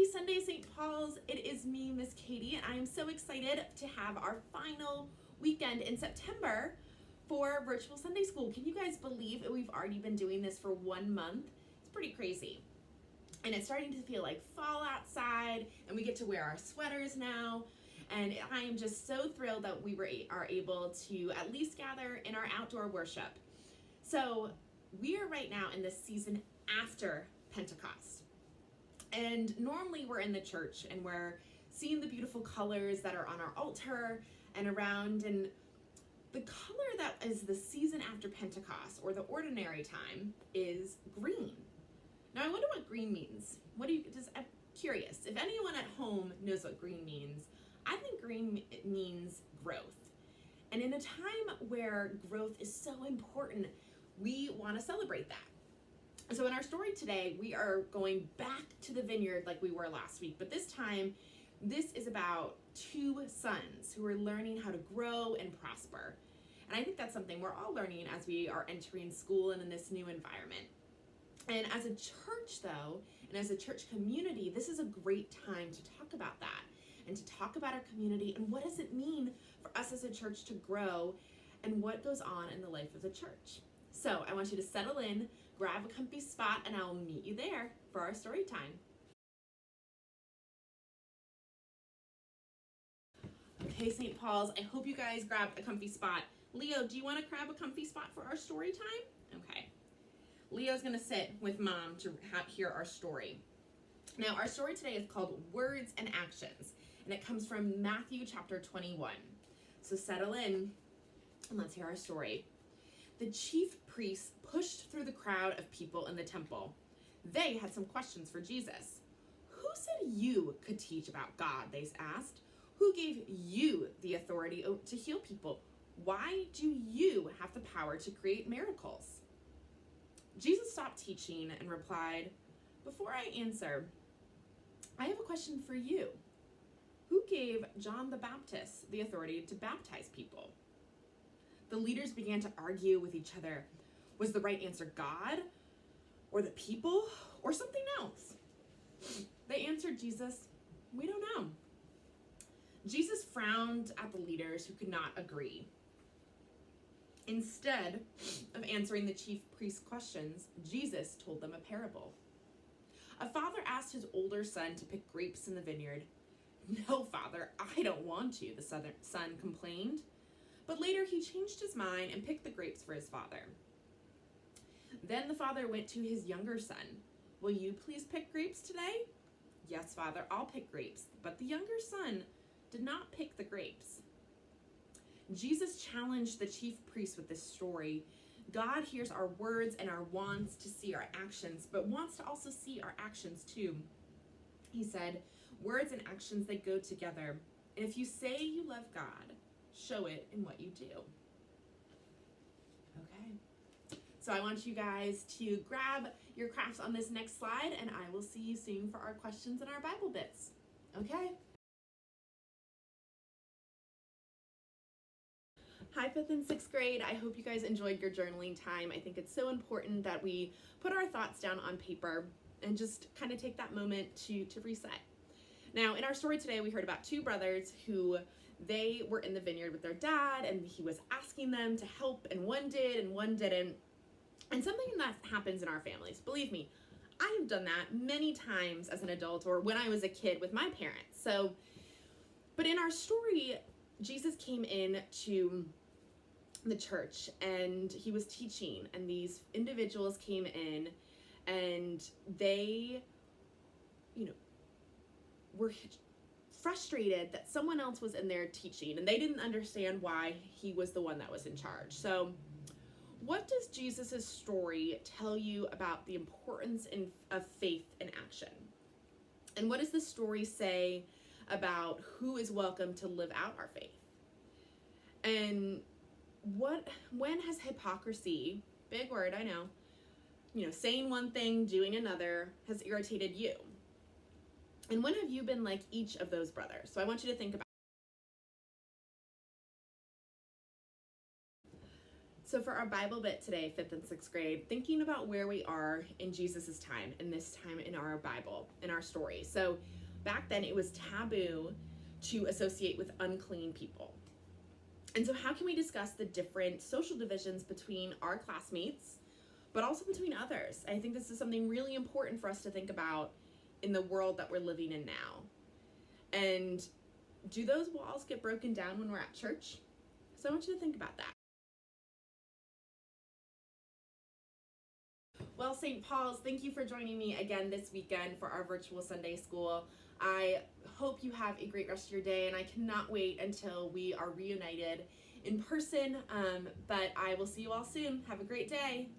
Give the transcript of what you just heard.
Happy Sunday, St. Paul's. It is me, Miss Katie, and I am so excited to have our final weekend in September for virtual Sunday school. Can you guys believe that we've already been doing this for 1 month? It's pretty crazy. And it's starting to feel like fall outside, and we get to wear our sweaters now. And I am just so thrilled that we are able to at least gather in our outdoor worship. So we are right now in this season after Pentecost. And normally we're in the church and we're seeing the beautiful colors that are on our altar and around. And the color that is the season after Pentecost, or the ordinary time, is green. Now I wonder what green means. I'm curious. If anyone at home knows what green means, I think green means growth. And in a time where growth is so important, we want to celebrate that. So in our story today, we are going back to the vineyard like we were last week, but this time, this is about two sons who are learning how to grow and prosper. And I think that's something we're all learning as we are entering school and in this new environment. And as a church, though, and as a church community, this is a great time to talk about that and to talk about our community and what does it mean for us as a church to grow and what goes on in the life of the church. So I want you to settle in, grab a comfy spot, and I'll meet you there for our story time. Okay, St. Paul's, I hope you guys grabbed a comfy spot. Leo, do you want to grab a comfy spot for our story time? Okay. Leo's going to sit with Mom to hear our story. Now, our story today is called Words and Actions, and it comes from Matthew chapter 21. So settle in, and let's hear our story. The chief priests pushed through the crowd of people in the temple. They had some questions for Jesus. Who said you could teach about God? They asked. Who gave you the authority to heal people? Why do you have the power to create miracles? Jesus stopped teaching and replied, Before I answer, I have a question for you. Who gave John the Baptist the authority to baptize people? The leaders began to argue with each other. Was the right answer God, or the people, or something else? They answered Jesus, We don't know. Jesus frowned at the leaders who could not agree. Instead of answering the chief priest's questions, Jesus told them a parable. A father asked his older son to pick grapes in the vineyard. No, father, I don't want to, the son complained. But later he changed his mind and picked the grapes for his father. Then the father went to his younger son. Will you please pick grapes today? Yes, father, I'll pick grapes. But the younger son did not pick the grapes. Jesus challenged the chief priest with this story. God hears our words and our wants to see our actions, but wants to also see our actions too. He said, words and actions, they go together. And if you say you love God, show it in what you do. Okay. So I want you guys to grab your crafts on this next slide, and I will see you soon for our questions and our Bible bits. Okay? Hi, 5th and 6th grade. I hope you guys enjoyed your journaling time. I think it's so important that we put our thoughts down on paper and just kind of take that moment to reset. Now, in our story today, we heard about two brothers who they were in the vineyard with their dad, and he was asking them to help, and one did and one didn't. And something that happens in our families, believe me, I have done that many times as an adult or when I was a kid with my parents. But in our story, Jesus came in to the church and he was teaching, and these individuals came in and they, were frustrated that someone else was in there teaching, and they didn't understand why he was the one that was in charge. So what does Jesus' story tell you about the importance of faith in action? And what does the story say about who is welcome to live out our faith? And when has hypocrisy, big word, I know, saying one thing, doing another, has irritated you? And when have you been like each of those brothers? So I want you to think about. So for our Bible bit today, 5th and 6th grade, thinking about where we are in Jesus's time, in this time in our Bible, in our story. So back then it was taboo to associate with unclean people. And so how can we discuss the different social divisions between our classmates, but also between others? I think this is something really important for us to think about in the world that we're living in now. And do those walls get broken down when we're at church? So I want you to think about that. Well, St. Paul's, thank you for joining me again this weekend for our virtual Sunday school. I hope you have a great rest of your day, and I cannot wait until we are reunited in person, but I will see you all soon. Have a great day.